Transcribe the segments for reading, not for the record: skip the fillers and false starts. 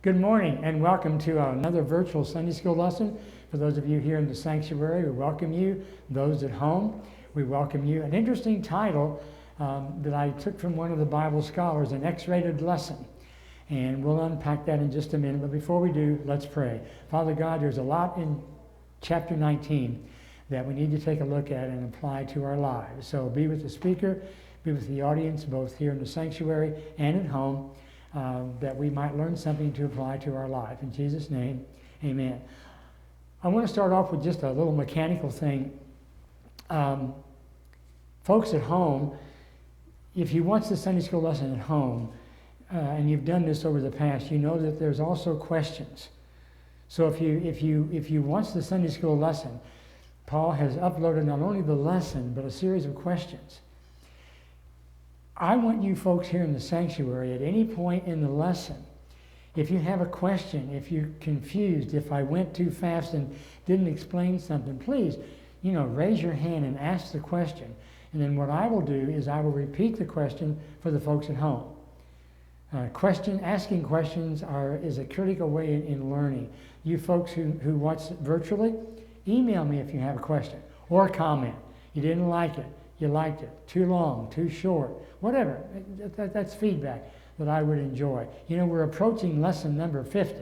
Good morning and welcome to another virtual Sunday school lesson. For those of you here in the sanctuary, we welcome you. Those at home, we welcome you. An interesting title that I took from one of the Bible scholars, an X-rated lesson. And we'll unpack that in just a minute. But before we do, let's pray. Father God, there's a lot in chapter 19 that we need to take a look at and apply to our lives. So be with the speaker, be with the audience, both here in the sanctuary and at home. That we might learn something to apply to our life. In Jesus' name, amen. I want to start off with just a little mechanical thing. Folks at home, if you watch the Sunday school lesson at home, and you've done this over the past, you know that there's also questions. So if you watch the Sunday school lesson, Paul has uploaded not only the lesson, but a series of questions. I want you folks here in the sanctuary at any point in the lesson, if you have a question, if you're confused, if I went too fast and didn't explain something, please, raise your hand and ask the question. And then what I will do is I will repeat the question for the folks at home. Asking questions is a critical way in learning. You folks who watch virtually, email me if you have a question or a comment. You didn't like it. You liked it. Too long, too short, whatever. That's feedback that I would enjoy. We're approaching lesson number 50.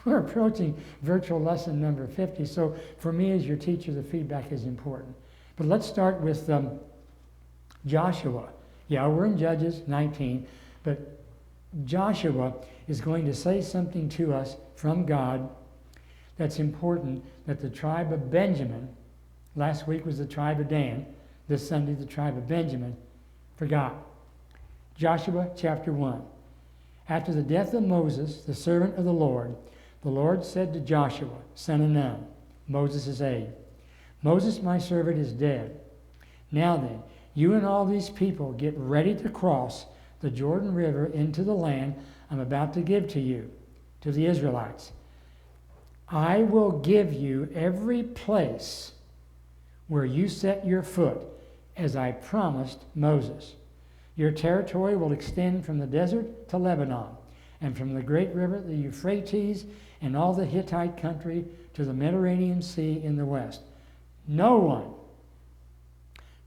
We're approaching virtual lesson number 50. So for me as your teacher, the feedback is important. But let's start with Joshua. Yeah, we're in Judges 19, but Joshua is going to say something to us from God that's important, that the tribe of Benjamin, last week was the tribe of Dan, this Sunday the tribe of Benjamin, forgot. Joshua chapter 1. After the death of Moses, the servant of the Lord said to Joshua, son of Nun, Moses' aide, Moses, my servant, is dead. Now then, you and all these people get ready to cross the Jordan River into the land I'm about to give to you, to the Israelites. I will give you every place where you set your foot, as I promised Moses. Your territory will extend from the desert to Lebanon, and from the great river, the Euphrates, and all the Hittite country to the Mediterranean Sea in the west. No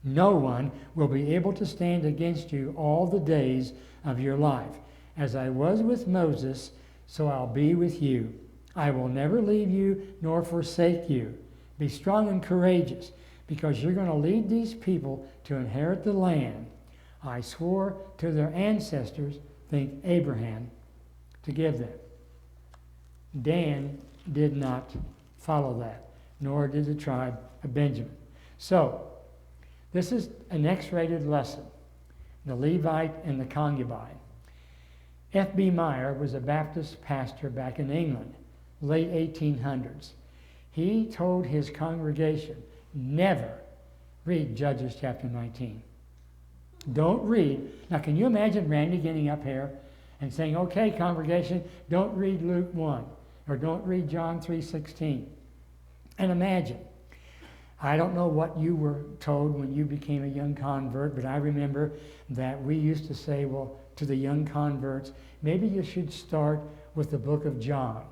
one will be able to stand against you all the days of your life. As I was with Moses, so I'll be with you. I will never leave you nor forsake you. Be strong and courageous, because you're going to lead these people to inherit the land I swore to their ancestors, think Abraham, to give them. Dan did not follow that, nor did the tribe of Benjamin. So, this is an X-rated lesson, the Levite and the concubine. F.B. Meyer was a Baptist pastor back in England, late 1800s. He told his congregation, never read Judges chapter 19. Don't read. Now, can you imagine Randy getting up here and saying, okay, congregation, don't read Luke 1 or don't read John 3:16. And imagine, I don't know what you were told when you became a young convert, but I remember that we used to say, well, to the young converts, maybe you should start with the book of John,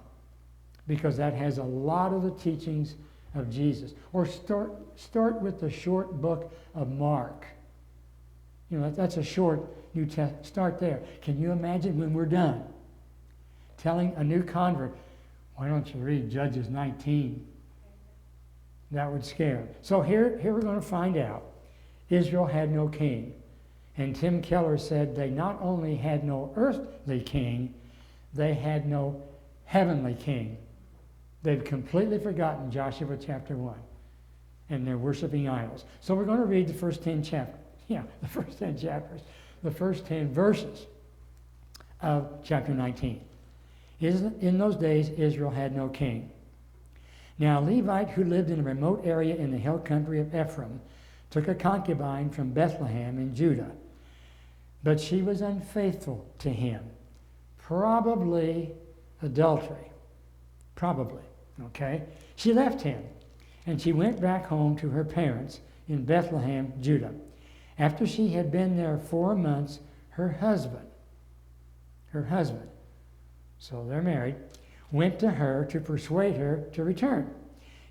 because that has a lot of the teachings of Jesus. Or start with the short book of Mark. That's a short New Testament. Start there. Can you imagine when we're done telling a new convert, why don't you read Judges 19? That would scare them. So here we're going to find out. Israel had no king. And Tim Keller said they not only had no earthly king, they had no heavenly king. They've completely forgotten Joshua chapter 1. And they're worshiping idols. So we're going to read the first 10 chapters. Yeah, the first 10 chapters. The first 10 verses of chapter 19. In those days, Israel had no king. Now, a Levite who lived in a remote area in the hill country of Ephraim took a concubine from Bethlehem in Judah. But she was unfaithful to him. Probably adultery. Probably. Okay? She left him, and she went back home to her parents in Bethlehem, Judah. After she had been there 4 months, her husband, so they're married, went to her to persuade her to return.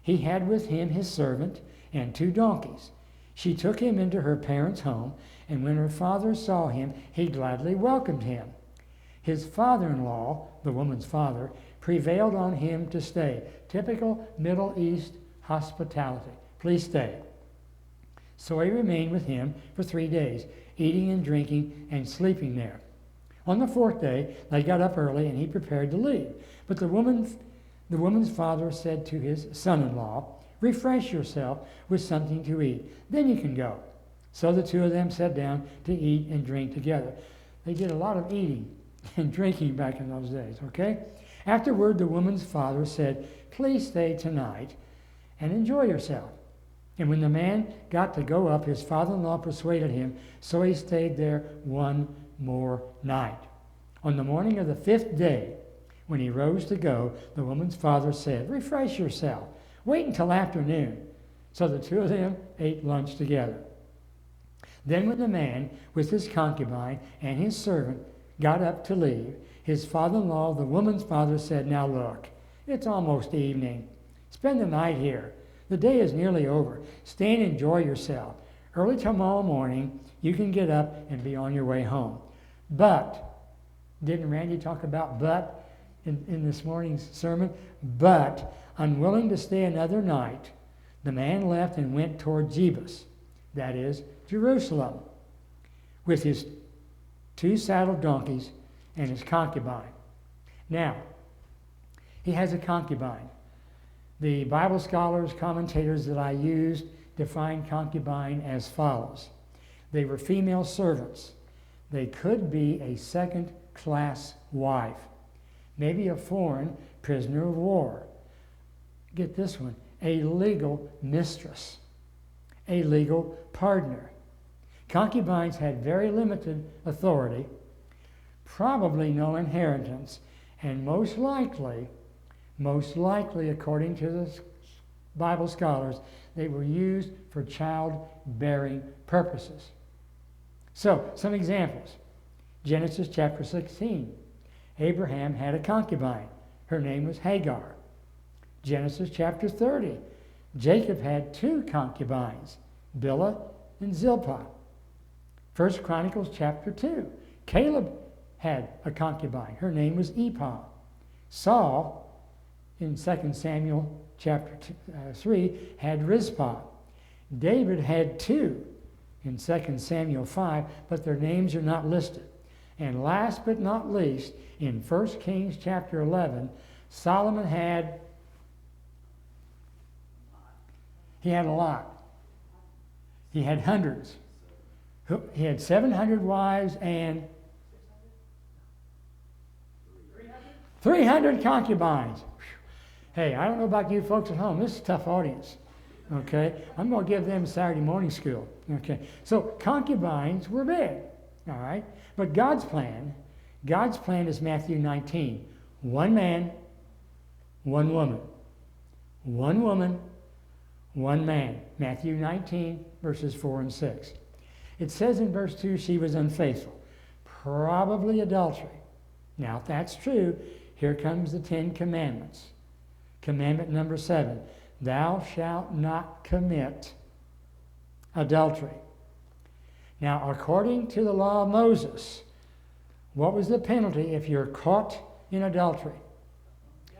He had with him his servant and 2 donkeys. She took him into her parents' home, and when her father saw him, he gladly welcomed him. His father-in-law, the woman's father, prevailed on him to stay. Typical Middle East hospitality. Please stay. So he remained with him for 3 days, eating and drinking and sleeping there. On the 4th day, they got up early, and he prepared to leave. But the woman's father said to his son-in-law, "Refresh yourself with something to eat. Then you can go." So the 2 of them sat down to eat and drink together. They did a lot of eating and drinking back in those days, okay? Afterward, the woman's father said, "Please stay tonight and enjoy yourself." And when the man got to go up, his father-in-law persuaded him, so he stayed there 1 more night. On the morning of the 5th day, when he rose to go, the woman's father said, "Refresh yourself. Wait until afternoon." So the 2 of them ate lunch together. Then when the man with his concubine and his servant got up to leave, his father-in-law, the woman's father, said, "Now look, it's almost evening. Spend the night here. The day is nearly over. Stay and enjoy yourself. Early tomorrow morning, you can get up and be on your way home." But, didn't Randy talk about but in this morning's sermon? But, unwilling to stay another night, the man left and went toward Jebus, that is, Jerusalem, with his 2 saddled donkeys and his concubine. Now, he has a concubine. The Bible scholars, commentators that I used define concubine as follows. They were female servants. They could be a second-class wife, maybe a foreign prisoner of war. Get this one, a legal mistress, a legal partner. Concubines had very limited authority, probably no inheritance, and most likely, according to the Bible scholars, they were used for childbearing purposes. So, some examples. Genesis chapter 16. Abraham had a concubine. Her name was Hagar. Genesis chapter 30. Jacob had 2 concubines, Bilhah and Zilpah. 1 Chronicles chapter 2. Caleb had a concubine. Her name was Ephah. Saul, in 2 Samuel chapter 3, had Rizpah. David had 2 in 2 Samuel 5, but their names are not listed. And last but not least, in 1 Kings chapter 11, Solomon had a lot. He had hundreds. He had 700 wives and 300 concubines. Hey, I don't know about you folks at home. This is a tough audience. Okay? I'm going to give them Saturday morning school. Okay? So concubines were big. All right? But God's plan is Matthew 19. 1 man, 1 woman. 1 woman, 1 man. Matthew 19, verses 4 and 6. It says in verse 2, she was unfaithful. Probably adultery. Now, if that's true, here comes the 10 Commandments. Commandment number 7. Thou shalt not commit adultery. Now, according to the law of Moses, what was the penalty if you're caught in adultery?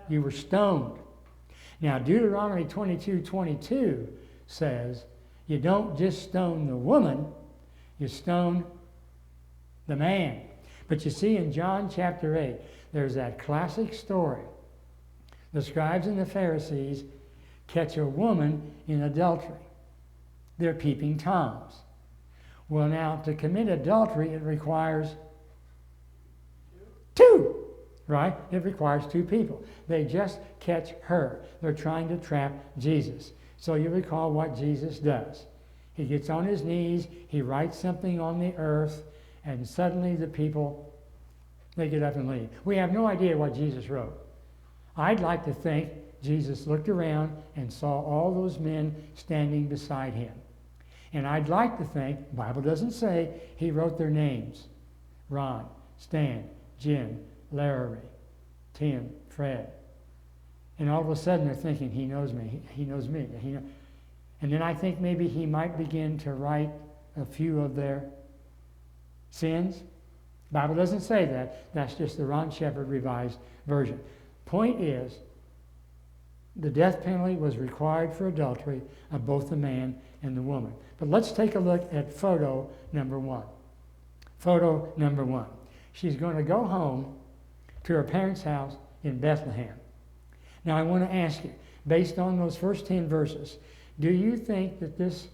You were stoned. Now, Deuteronomy 22:22 says, you don't just stone the woman, you stone the man. But you see in John chapter 8, there's that classic story. The scribes and the Pharisees catch a woman in adultery. They're peeping Toms. Well, now, to commit adultery, it requires 2, right? It requires 2 people. They just catch her. They're trying to trap Jesus. So you recall what Jesus does. He gets on his knees, he writes something on the earth, and suddenly the people, they get up and leave. We have no idea what Jesus wrote. I'd like to think Jesus looked around and saw all those men standing beside him. And I'd like to think, the Bible doesn't say, he wrote their names. Ron, Stan, Jim, Larry, Tim, Fred. And all of a sudden they're thinking, he knows me, he knows me. And then I think maybe he might begin to write a few of their sins. The Bible doesn't say that. That's just the Ron Shepherd Revised Version. Point is, the death penalty was required for adultery of both the man and the woman. But let's take a look at photo number 1. Photo number 1. She's going to go home to her parents' house in Bethlehem. Now I want to ask you, based on those first 10 verses, do you think that this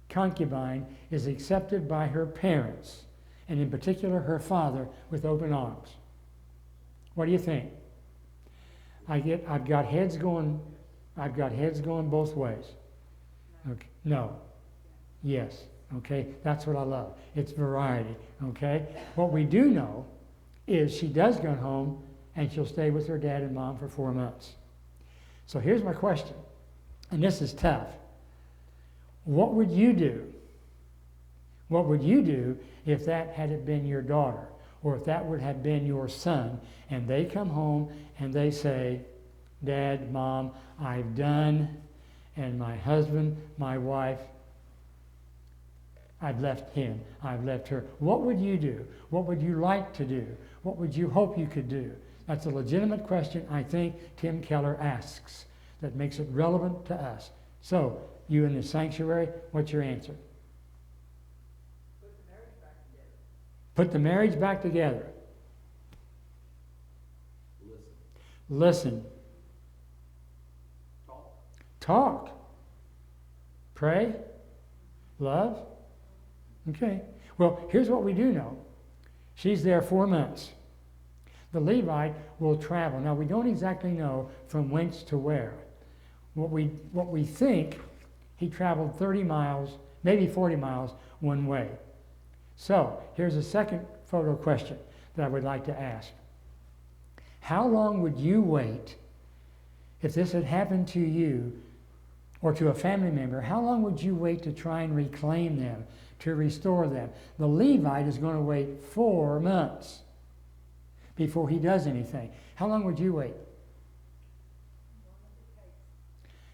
concubine is accepted by her parents, and in particular her father, with open arms? What do you think? I've got heads going both ways. Okay. No. Yes. Okay. That's what I love. It's variety. Okay. What we do know is she does go home and she'll stay with her dad and mom for 4 months. So here's my question, and this is tough. What would you do? What would you do if that had been your daughter, or if that would have been your son, and they come home and they say, Dad, Mom, I've done, and my husband, my wife, I've left him, I've left her. What would you do? What would you like to do? What would you hope you could do? That's a legitimate question I think Tim Keller asks that makes it relevant to us. So, you in the sanctuary, what's your answer? Put the marriage back together. Listen. Talk. Pray. Love. Okay. Well, here's what we do know. She's there 4 months. The Levite will travel. Now, we don't exactly know from whence to where. What we think, he traveled 30 miles, maybe 40 miles one way. So, here's a second photo question that I would like to ask. How long would you wait if this had happened to you or to a family member? How long would you wait to try and reclaim them, to restore them? The Levite is going to wait 4 months before he does anything. How long would you wait?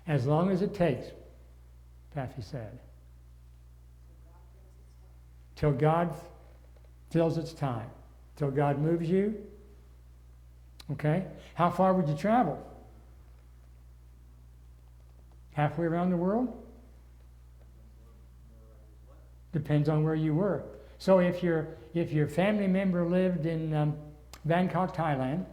As long as it takes, Paffy said. Till God fills its time. Till God moves you. Okay? How far would you travel? Halfway around the world? Depends on where you were. So if your family member lived in Bangkok, Thailand,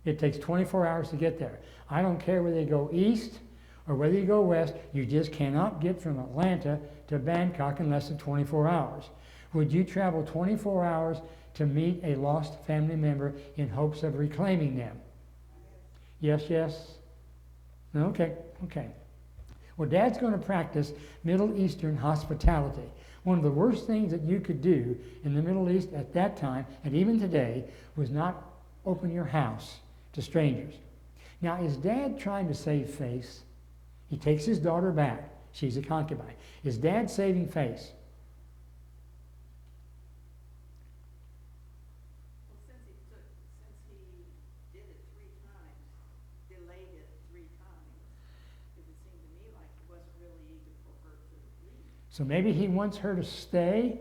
it takes 24 hours to get there. I don't care whether you go east or whether you go west, you just cannot get from Atlanta to Bangkok in less than 24 hours. Would you travel 24 hours to meet a lost family member in hopes of reclaiming them? Yes, yes? Okay, okay. Well, Dad's going to practice Middle Eastern hospitality. One of the worst things that you could do in the Middle East at that time, and even today, was not open your house to strangers. Now, is Dad trying to save face? He takes his daughter back. She's a concubine. Is Dad saving face? Well, since he did it 3 times, delayed it 3 times, it would seem to me like he wasn't really eager for her to leave. So maybe he wants her to stay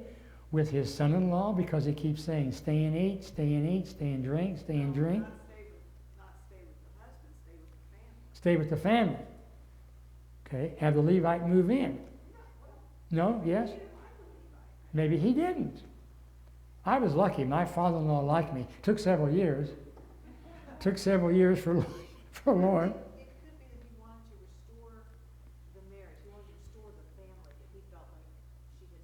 with his son-in-law because he keeps saying, stay and eat, stay and eat, stay and drink, stay and drink. Not stay with the husband, stay with the family. Stay with the family. Okay, have the Levite move in. No? Yes? Maybe he didn't. I was lucky. My father-in-law liked me. Took several years. Took several years for Lauren. It could be that he wanted to restore the marriage. He wanted to restore the family if he felt like she had.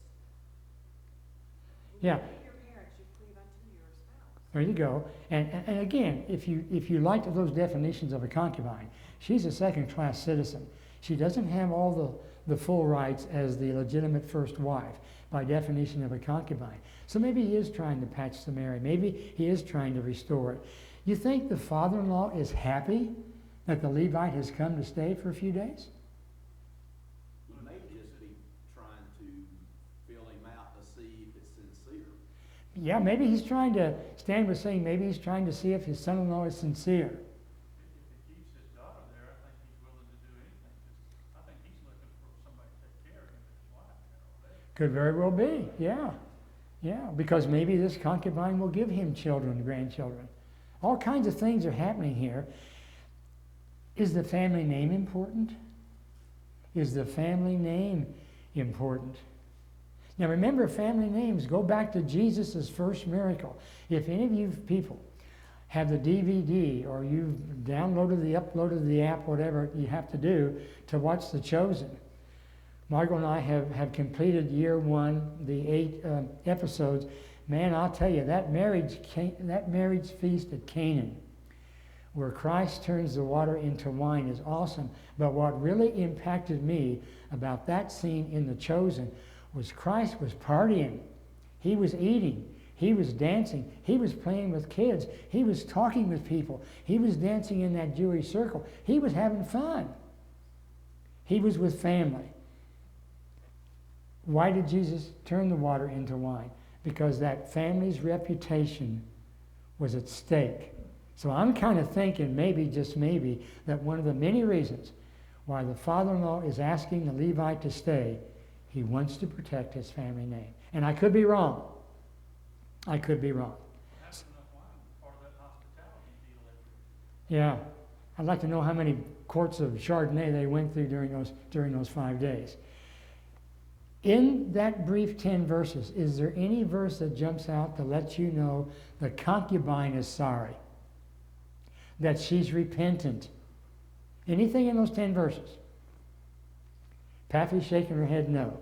Yeah. When you your parents, you cleave unto your spouse. There you go. And again, if you liked those definitions of a concubine, she's a second-class citizen. She doesn't have all the full rights as the legitimate first wife by definition of a concubine. So maybe he is trying to patch the marriage. Maybe he is trying to restore it. You think the father-in-law is happy that the Levite has come to stay for a few days? He may just be trying to feel him out to see if it's sincere. Yeah, maybe he's trying to, Stan was saying, maybe he's trying to see if his son-in-law is sincere. If he keeps his daughter there, I think he's willing to do anything. 'Cause I think he's looking for somebody to take care of him and his wife there all day. Could very well be, yeah. Yeah, because maybe this concubine will give him children, grandchildren. All kinds of things are happening here. Is the family name important? Is the family name important? Now remember, family names go back to Jesus' first miracle. If any of you people have the DVD or you've uploaded the app, whatever you have to do to watch The Chosen, Margot and I have completed year 1, the 8 episodes. Man, I'll tell you, that marriage feast at Canaan, where Christ turns the water into wine, is awesome. But what really impacted me about that scene in The Chosen was Christ was partying. He was eating. He was dancing. He was playing with kids. He was talking with people. He was dancing in that Jewish circle. He was having fun. He was with family. Why did Jesus turn the water into wine? Because that family's reputation was at stake. So I'm kind of thinking, maybe, just maybe, that one of the many reasons why the father-in-law is asking the Levite to stay, he wants to protect his family name. And I could be wrong. I could be wrong. That's enough wine part of that hospitality deal every year. Yeah. I'd like to know how many quarts of Chardonnay they went through during those 5 days. In that brief 10 verses, is there any verse that jumps out to let you know the concubine is sorry? That she's repentant? Anything in those 10 verses? Pappy's shaking her head no.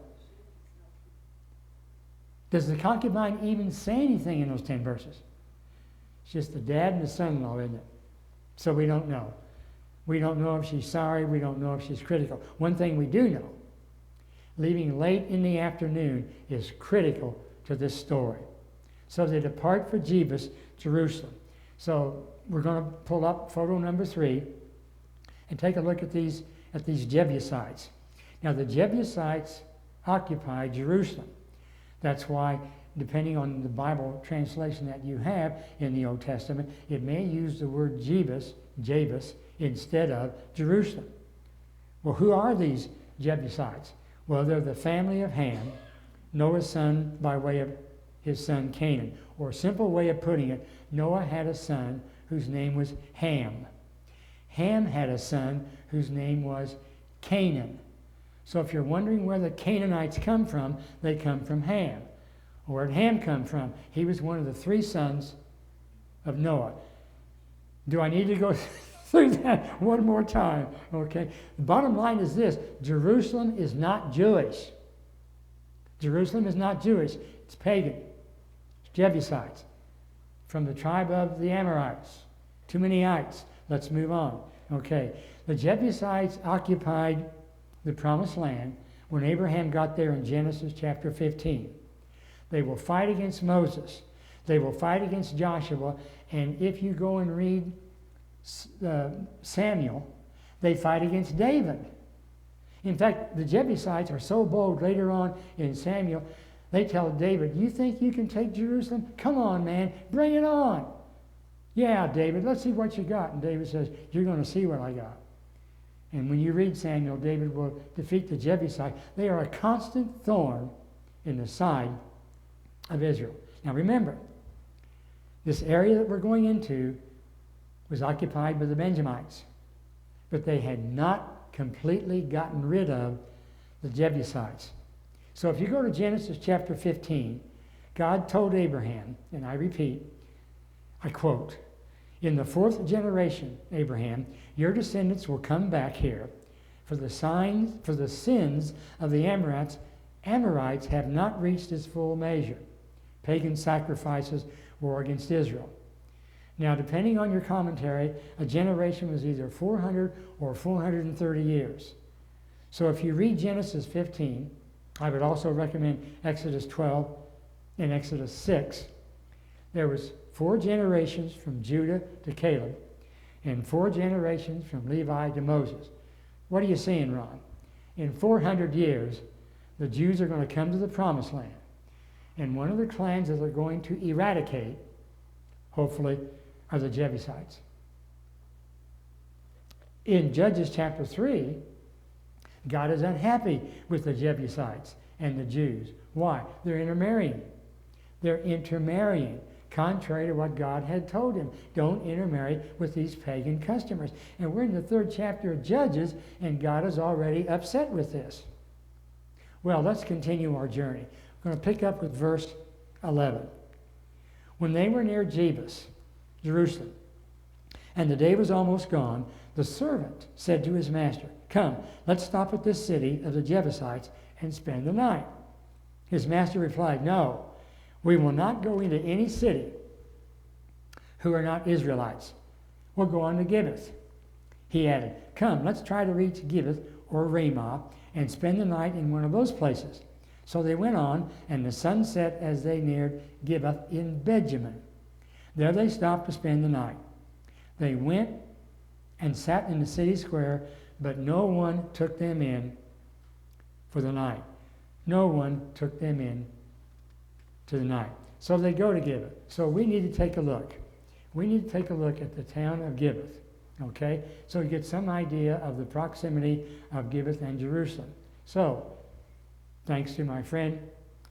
Does the concubine even say anything in those 10 verses? It's just the dad and the son-in-law, isn't it? So we don't know. We don't know if she's sorry. We don't know if she's critical. One thing we do know, leaving late in the afternoon is critical to this story. So they depart for Jebus, Jerusalem. So we're going to pull up photo number 3 and take a look at these Jebusites. Now the Jebusites occupied Jerusalem. That's why, depending on the Bible translation that you have in the Old Testament, it may use the word Jebus, instead of Jerusalem. Well, who are these Jebusites? Well, they're the family of Ham, Noah's son by way of his son Canaan. Or a simple way of putting it, Noah had a son whose name was Ham. Ham had a son whose name was Canaan. So if you're wondering where the Canaanites come from, they come from Ham. Where did Ham come from? He was one of the 3 sons of Noah. Do I need to go through that one more time? Okay. The bottom line is this: Jerusalem is not Jewish. Jerusalem is not Jewish. It's pagan. It's Jebusites. From the tribe of the Amorites. Too many ites. Let's move on. Okay. The Jebusites occupied the promised land when Abraham got there in Genesis chapter 15. They will fight against Moses. They will fight against Joshua. And if you go and read Samuel, they fight against David. In fact, the Jebusites are so bold later on in Samuel, they tell David, "You think you can take Jerusalem? Come on, man, bring it on." "Yeah, David, let's see what you got." And David says, "You're going to see what I got." And when you read Samuel, David will defeat the Jebusites. They are a constant thorn in the side of Israel. Now remember, this area that we're going into was occupied by the Benjamites, but they had not completely gotten rid of the Jebusites. So if you go to Genesis chapter 15, God told Abraham, and I repeat, I quote, "In the 4th generation, Abraham, your descendants will come back here, for the sins of the Amorites have not reached its full measure." Pagan sacrifices war against Israel. Now, depending on your commentary, a generation was either 400 or 430 years. So if you read Genesis 15, I would also recommend Exodus 12 and Exodus 6. There was 4 generations from Judah to Caleb and 4 generations from Levi to Moses. What are you seeing, Ron? In 400 years, the Jews are going to come to the Promised Land. And one of the clans that they're going to eradicate, hopefully, are the Jebusites. In Judges chapter 3, God is unhappy with the Jebusites and the Jews. Why? They're intermarrying. They're intermarrying, contrary to what God had told him. Don't intermarry with these pagan customers. And we're in the 3rd chapter of Judges, and God is already upset with this. Well, let's continue our journey. We're going to pick up with verse 11. When they were near Jebus, Jerusalem, and the day was almost gone, the servant said to his master, "Come, let's stop at this city of the Jebusites and spend the night." His master replied, "No, we will not go into any city who are not Israelites. We'll go on to Gibeath." He added, "Come, let's try to reach Gibeath or Ramah and spend the night in one of those places." So they went on, and the sun set as they neared Gibeath in Benjamin. There they stopped to spend the night. They went and sat in the city square, but no one took them in for the night. No one took them in to the night. So they go to Gibeath. So we need to take a look. We need to take a look at the town of Gibeath. Okay? So you get some idea of the proximity of Gibeath and Jerusalem. So, thanks to my friend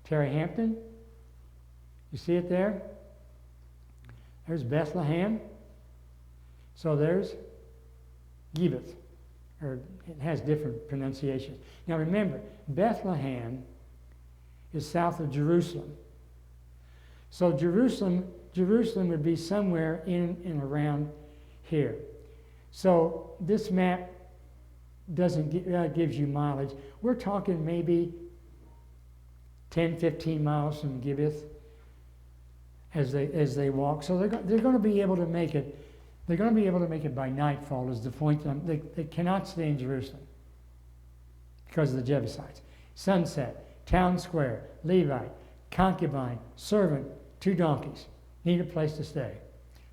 Terry Hampton, you see it there? There's Bethlehem. So there's Gibeath, or it has different pronunciations. Now remember, Bethlehem is south of Jerusalem. So Jerusalem would be somewhere in and around here. So this map doesn't gives you mileage. We're talking maybe 10, 15 miles from Gibeath as they walk. So they're going to be able to make it. They're going to be able to make it by nightfall. Is the point? They cannot stay in Jerusalem because of the Jebusites. Sunset, town square, Levite, concubine, servant, 2 donkeys. Need a place to stay.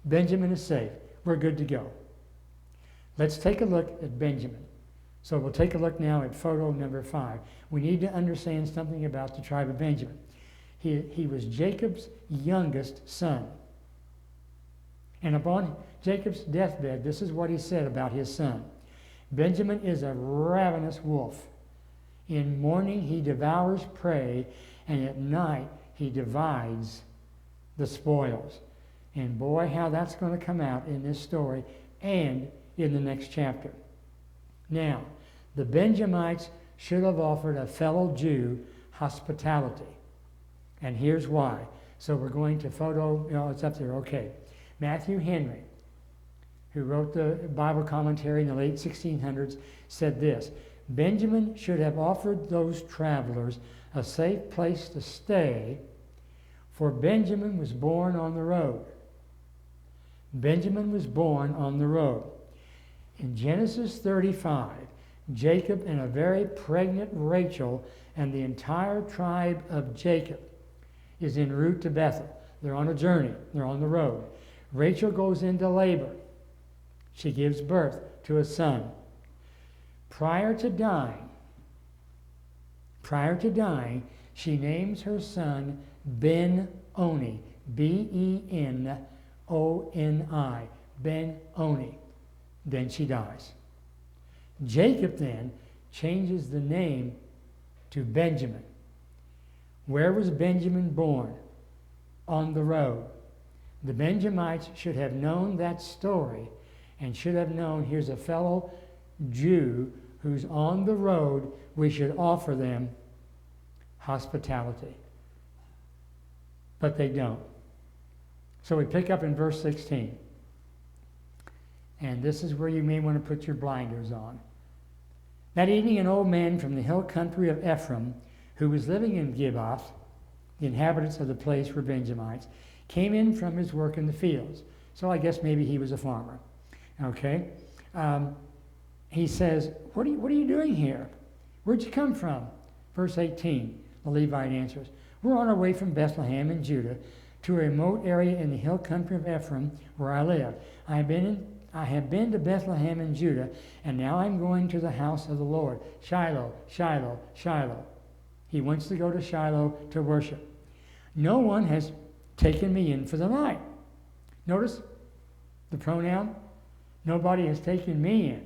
Benjamin is safe. We're good to go. Let's take a look at Benjamin. So we'll take a look now at photo number 5. We need to understand something about the tribe of Benjamin. He was Jacob's youngest son. And upon Jacob's deathbed, this is what he said about his son. "Benjamin is a ravenous wolf. In morning he devours prey, and at night he divides the spoils." And boy, how that's going to come out in this story and in the next chapter. Now, the Benjamites should have offered a fellow Jew hospitality. And here's why. So we're going to photo, it's up there, okay. Matthew Henry, who wrote the Bible commentary in the late 1600s, said this: "Benjamin should have offered those travelers a safe place to stay, for Benjamin was born on the road." Benjamin was born on the road. In Genesis 35, Jacob and a very pregnant Rachel and the entire tribe of Jacob is en route to Bethel. They're on a journey. They're on the road. Rachel goes into labor. She gives birth to a son. Prior to dying, she names her son Ben-Oni, Benoni, Ben-Oni. Then she dies. Jacob then changes the name to Benjamin. Where was Benjamin born? On the road. The Benjamites should have known that story and should have known here's a fellow Jew who's on the road. We should offer them hospitality. But they don't. So we pick up in verse 16. And this is where you may want to put your blinders on. That evening an old man from the hill country of Ephraim, who was living in Gibeath, the inhabitants of the place were Benjamites, came in from his work in the fields. So I guess maybe he was a farmer. Okay? He says, what are you doing here? Where'd you come from? Verse 18, the Levite answers, "We're on our way from Bethlehem in Judah to a remote area in the hill country of Ephraim where I live. I have been to Bethlehem in Judah, and now I'm going to the house of the Lord. Shiloh, Shiloh, Shiloh." He wants to go to Shiloh to worship. No one has taken me in for the night. Notice the pronoun. Nobody has taken me in.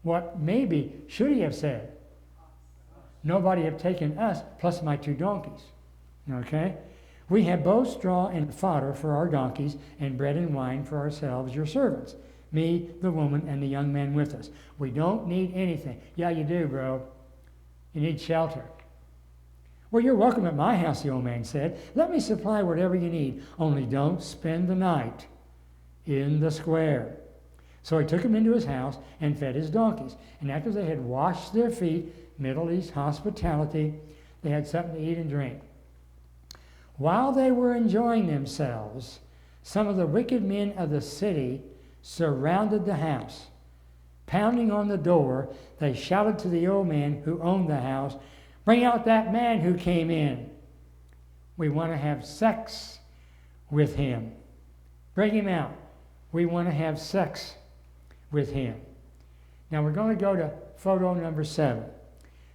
What maybe should he have said? Nobody have taken us plus my 2 donkeys. Okay? We have both straw and fodder for our donkeys, and bread and wine for ourselves, your servants. Me, the woman, and the young man with us. We don't need anything. Yeah, you do, bro. You need shelter. Well, you're welcome at my house, the old man said. Let me supply whatever you need. Only don't spend the night in the square. So he took him into his house and fed his donkeys. And after they had washed their feet, Middle East hospitality, they had something to eat and drink. While they were enjoying themselves, some of the wicked men of the city surrounded the house. Pounding on the door, they shouted to the old man who owned the house, "Bring out that man who came in. We want to have sex with him. Bring him out. We want to have sex with him." Now we're going to go to photo number 7.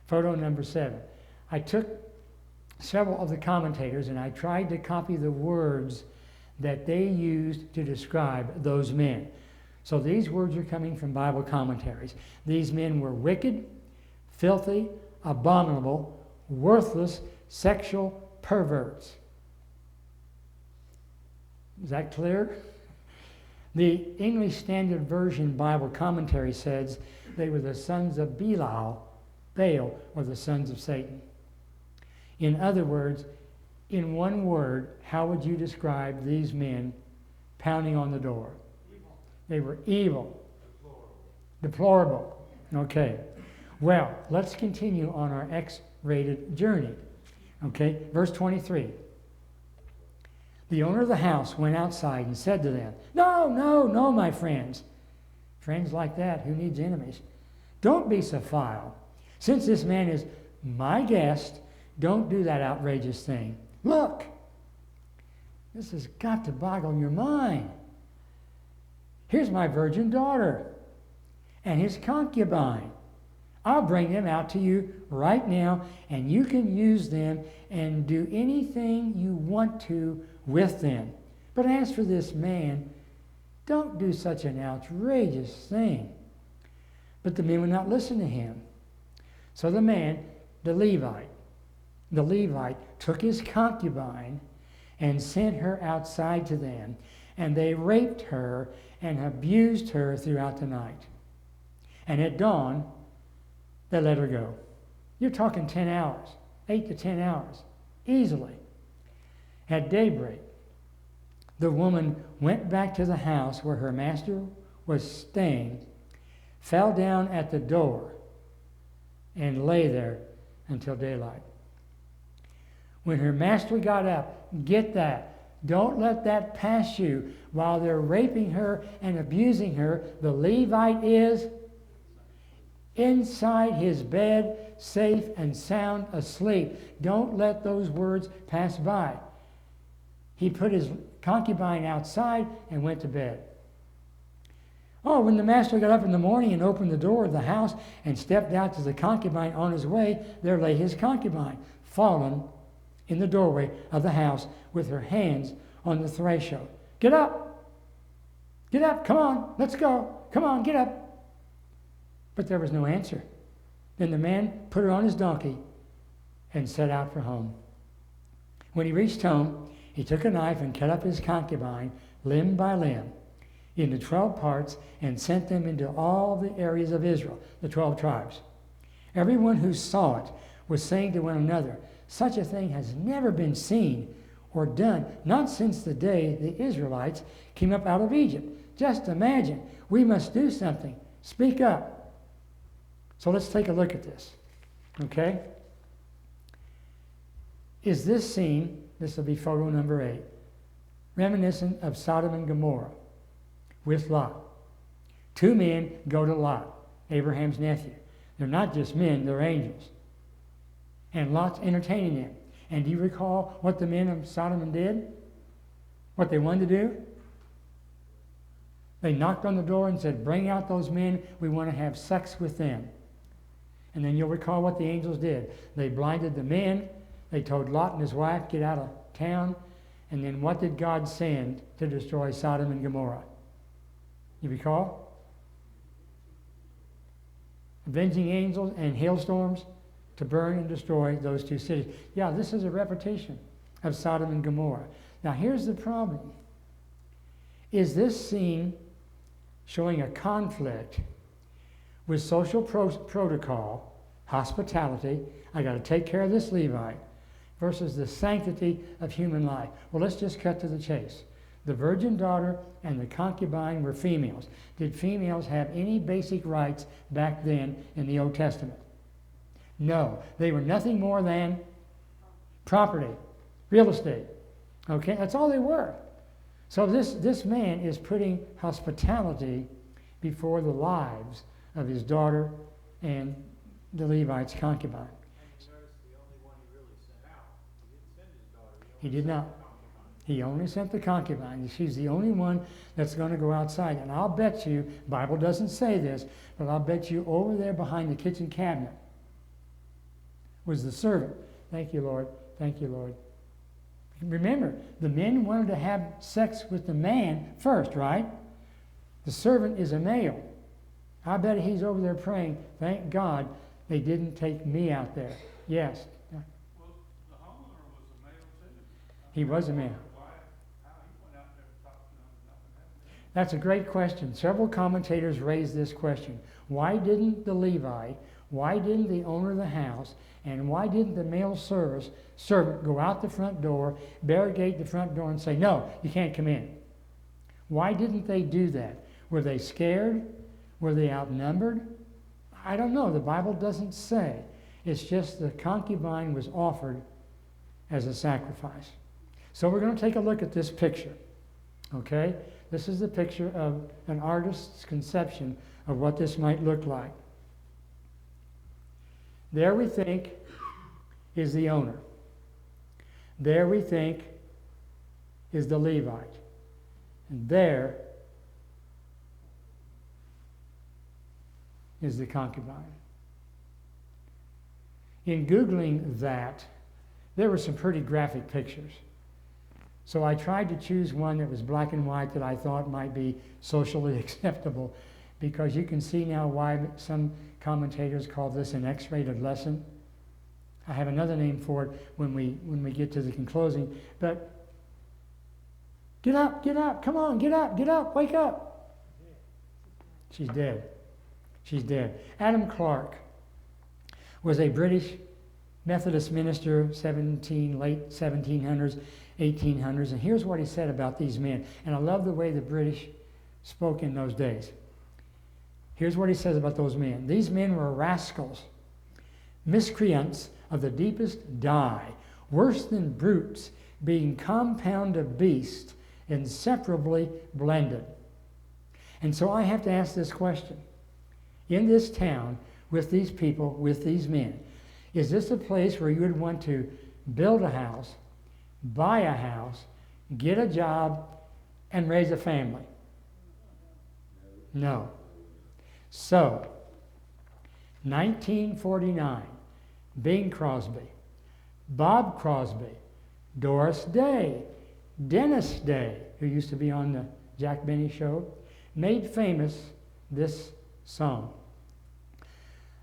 Photo number 7. I took several of the commentators and I tried to copy the words that they used to describe those men. So these words are coming from Bible commentaries. These men were wicked, filthy, abominable, worthless, sexual perverts. Is that clear? The English Standard Version Bible commentary says they were the sons of Baal, or the sons of Satan. In other words, in one word, how would you describe these men pounding on the door? Evil. They were evil. Deplorable. Okay. Well, let's continue on our X-rated journey. Okay, verse 23. The owner of the house went outside and said to them, "No, no, no, my friends." Friends like that, who needs enemies? "Don't be so foul. Since this man is my guest, don't do that outrageous thing. Look, this has got to boggle your mind. Here's my virgin daughter and his concubine. I'll bring them out to you right now, and you can use them and do anything you want to with them. But as for this man, don't do such an outrageous thing." But the men would not listen to him. So the man, the Levite, took his concubine and sent her outside to them, and they raped her and abused her throughout the night. And at dawn, they let her go. You're talking 10 hours, 8 to 10 hours, easily. At daybreak, the woman went back to the house where her master was staying, fell down at the door, and lay there until daylight. When her master got up, get that, don't let that pass you. While they're raping her and abusing her, the Levite is inside his bed, safe and sound asleep. Don't let those words pass by. He put his concubine outside and went to bed. Oh, when the master got up in the morning and opened the door of the house and stepped out to the concubine on his way, there lay his concubine, fallen in the doorway of the house with her hands on the threshold. Get up! Get up! Come on! Let's go! Come on, get up! But there was no answer. Then the man put her on his donkey and set out for home. When he reached home, he took a knife and cut up his concubine limb by limb into 12 parts and sent them into all the areas of Israel, the 12 tribes. Everyone who saw it was saying to one another, "Such a thing has never been seen or done, not since the day the Israelites came up out of Egypt. Just imagine, we must do something. Speak up." So let's take a look at this, okay? Is this scene, this will be photo number 8, reminiscent of Sodom and Gomorrah with Lot? 2 men go to Lot, Abraham's nephew. They're not just men, they're angels. And Lot's entertaining them. And do you recall what the men of Sodom did? What they wanted to do? They knocked on the door and said, "Bring out those men, we want to have sex with them." And then you'll recall what the angels did. They blinded the men. They told Lot and his wife, "Get out of town. And then what did God send to destroy Sodom and Gomorrah? You recall? Avenging angels and hailstorms to burn and destroy those two cities. Yeah, this is a repetition of Sodom and Gomorrah. Now here's the problem. Is this scene showing a conflict with social protocol, hospitality, I got to take care of this Levite, versus the sanctity of human life? Well, let's just cut to the chase. The virgin daughter and the concubine were females. Did females have any basic rights back then in the Old Testament? No. They were nothing more than property, real estate. Okay, that's all they were. So this man is putting hospitality before the lives of his daughter and the Levite's concubine. And you notice the only one he really sent out. He didn't send his daughter. He did not. He only sent the concubine. She's the only one that's going to go outside. And I'll bet you, Bible doesn't say this, but I'll bet you over there behind the kitchen cabinet was the servant. Thank you, Lord. Thank you, Lord. Remember, the men wanted to have sex with the man first, right? The servant is a male. I bet he's over there praying, thank God they didn't take me out there. Yes. Well, the homeowner was a male too. He was a male. How he went out there to talk to them, nothing happened. That's a great question. Several commentators raised this question. Why didn't the Levite, why didn't the owner of the house, and why didn't the male servant go out the front door, barricade the front door, and say, no, you can't come in? Why didn't they do that? Were they scared? Were they outnumbered? I don't know. The Bible doesn't say. It's just the concubine was offered as a sacrifice. So we're going to take a look at this picture. Okay? This is the picture of an artist's conception of what this might look like. There we think is the owner. There we think is the Levite. And there is the concubine. In Googling that, there were some pretty graphic pictures. So I tried to choose one that was black and white that I thought might be socially acceptable, because you can see now why some commentators call this an X-rated lesson. I have another name for it when we get to the conclosing. But get up, come on, get up, wake up. She's dead. She's dead. Adam Clarke was a British Methodist minister, late 1700s, 1800s, and here's what he said about these men. And I love the way the British spoke in those days. Here's what he says about those men. These men were rascals, miscreants of the deepest dye, worse than brutes, being compound of beasts, inseparably blended. And so I have to ask this question. In this town, with these people, with these men, is this a place where you would want to build a house, buy a house, get a job, and raise a family? No. So, 1949, Bing Crosby, Bob Crosby, Doris Day, Dennis Day, who used to be on the Jack Benny show, made famous this song.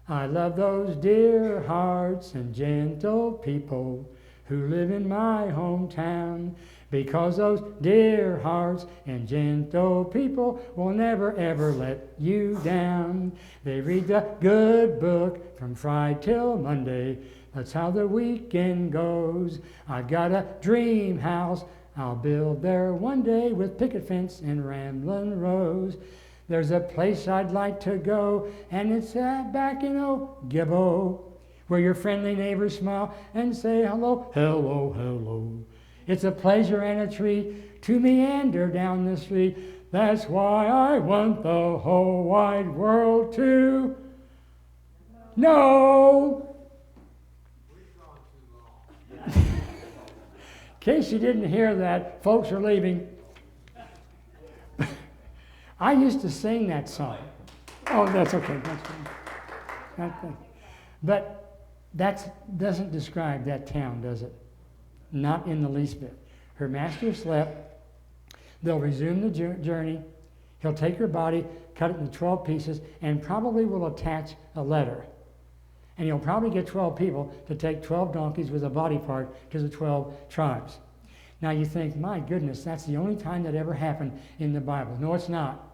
I love those dear hearts and gentle people who live in my hometown, because those dear hearts and gentle people will never ever let you down. They read the good book from Friday till Monday. That's how the weekend goes. I've got a dream house I'll build there one day with picket fence and rambling rose. There's a place I'd like to go, and it's back in old Gibbo, where your friendly neighbors smile and say hello, hello, hello. It's a pleasure and a treat to meander down the street. That's why I want the whole wide world to know. In case you didn't hear that, folks are leaving. I used to sing that song. Oh, that's okay. That's fine. But that doesn't describe that town, does it? Not in the least bit. Her master slept. They'll resume the journey. He'll take her body, cut it into 12 pieces, and probably will attach a letter. And he'll probably get 12 people to take 12 donkeys with a body part to the 12 tribes. Now you think, my goodness, that's the only time that ever happened in the Bible. No, it's not.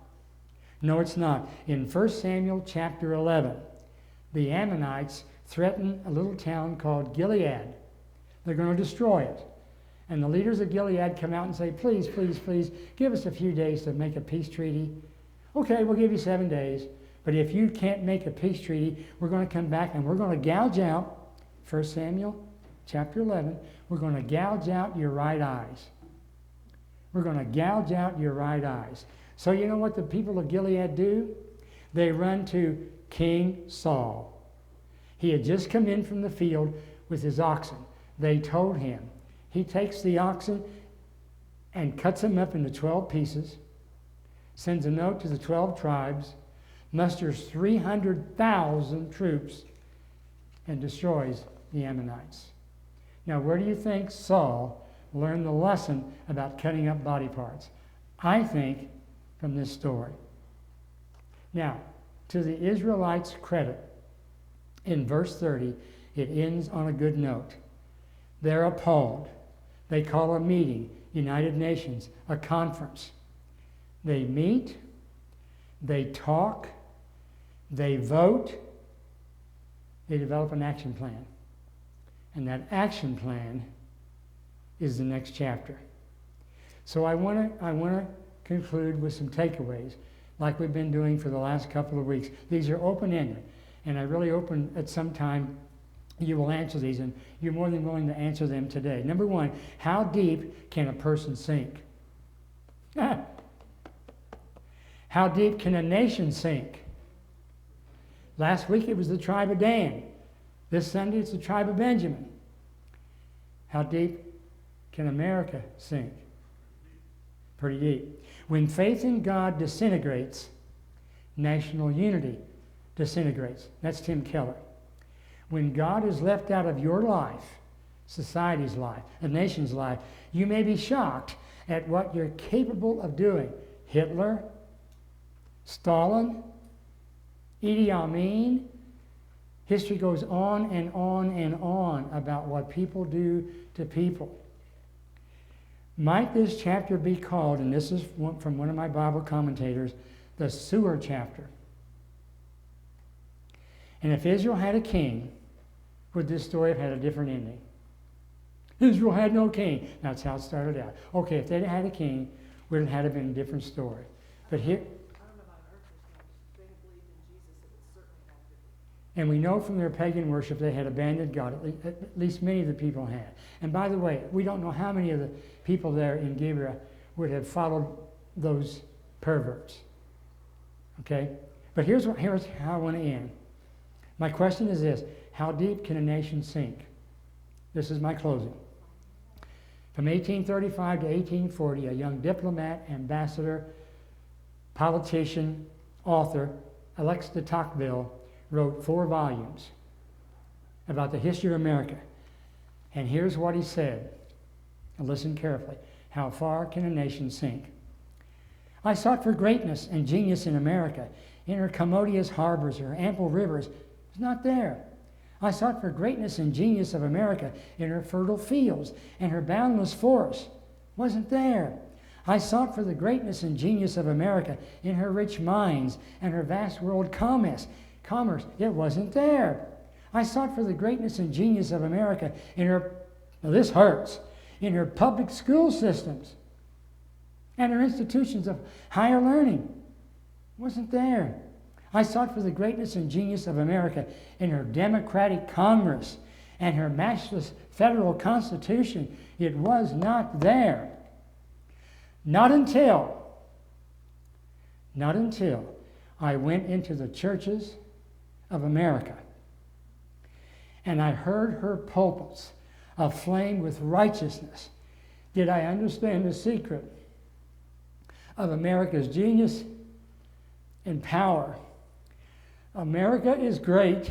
No, it's not. In 1 Samuel chapter 11, the Ammonites threaten a little town called Gilead. They're going to destroy it. And the leaders of Gilead come out and say, please, please, please, give us a few days to make a peace treaty. Okay, we'll give you 7 days. But if you can't make a peace treaty, we're going to come back and we're going to gouge out, 1 Samuel chapter 11, we're going to gouge out your right eyes. We're going to gouge out your right eyes. So you know what the people of Gilead do? They run to King Saul. He had just come in from the field with his oxen. They told him. He takes the oxen and cuts them up into 12 pieces, sends a note to the 12 tribes, musters 300,000 troops, and destroys the Ammonites. Now, where do you think Saul learned the lesson about cutting up body parts? I think from this story. Now, to the Israelites' credit, in verse 30, it ends on a good note. They're appalled. They call a meeting, United Nations, a conference. They meet, they talk, they vote, they develop an action plan. And that action plan is the next chapter. So I want to conclude with some takeaways, like we've been doing for the last couple of weeks. These are open-ended, and I really hope at some time you will answer these, and you're more than willing to answer them today. Number one, how deep can a person sink? How deep can a nation sink? Last week it was the tribe of Dan. This Sunday it's the tribe of Benjamin. How deep can America sink? Pretty deep. When faith in God disintegrates, national unity disintegrates. That's Tim Keller. When God is left out of your life, society's life, a nation's life, you may be shocked at what you're capable of doing. Hitler, Stalin, Idi Amin. History goes on and on and on about what people do to people. Might this chapter be called, and this is from one of my Bible commentators, the sewer chapter? And if Israel had a king, would this story have had a different ending? Israel had no king. That's how it started out. Okay, if they'd had a king, would it have been a different story? But here, and we know from their pagan worship they had abandoned God. At least many of the people had. And by the way, we don't know how many of the people there in Gibeah would have followed those perverts. Okay? But here's how I want to end. My question is this: how deep can a nation sink? This is my closing. From 1835 to 1840, a young diplomat, ambassador, politician, author, Alexis de Tocqueville, wrote 4 volumes about the history of America. And here's what he said. Now listen carefully. How far can a nation sink? I sought for greatness and genius in America, in her commodious harbors, her ample rivers. It's not there. I sought for greatness and genius of America in her fertile fields and her boundless forests. Wasn't there. I sought for the greatness and genius of America in her rich mines and her vast world commerce. It wasn't there. I sought for the greatness and genius of America in her, now this hurts, in her public school systems and her institutions of higher learning. It wasn't there. I sought for the greatness and genius of America in her democratic Congress and her matchless federal Constitution. It was not there. Not until I went into the churches of America and I heard her pulpits aflame with righteousness did I understand the secret of America's genius and power. America is great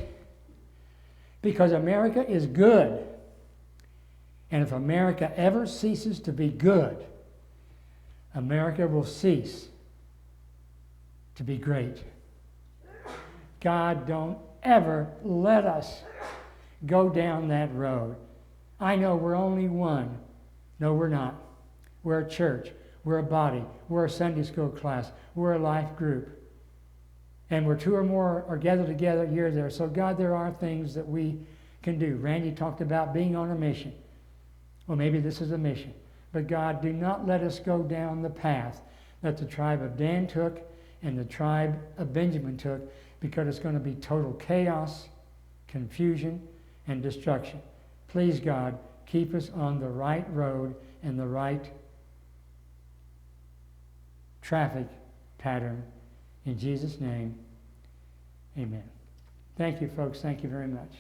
because America is good. And if America ever ceases to be good, America will cease to be great. God, don't ever let us go down that road. I know we're only one. No, we're not. We're a church. We're a body. We're a Sunday school class. We're a life group. And where two or more are gathered together, you're there. So God, there are things that we can do. Randy talked about being on a mission. Well, maybe this is a mission. But God, do not let us go down the path that the tribe of Dan took and the tribe of Benjamin took, because it's going to be total chaos, confusion, and destruction. Please, God, keep us on the right road and the right traffic pattern. In Jesus' name, amen. Thank you, folks. Thank you very much.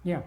Yeah.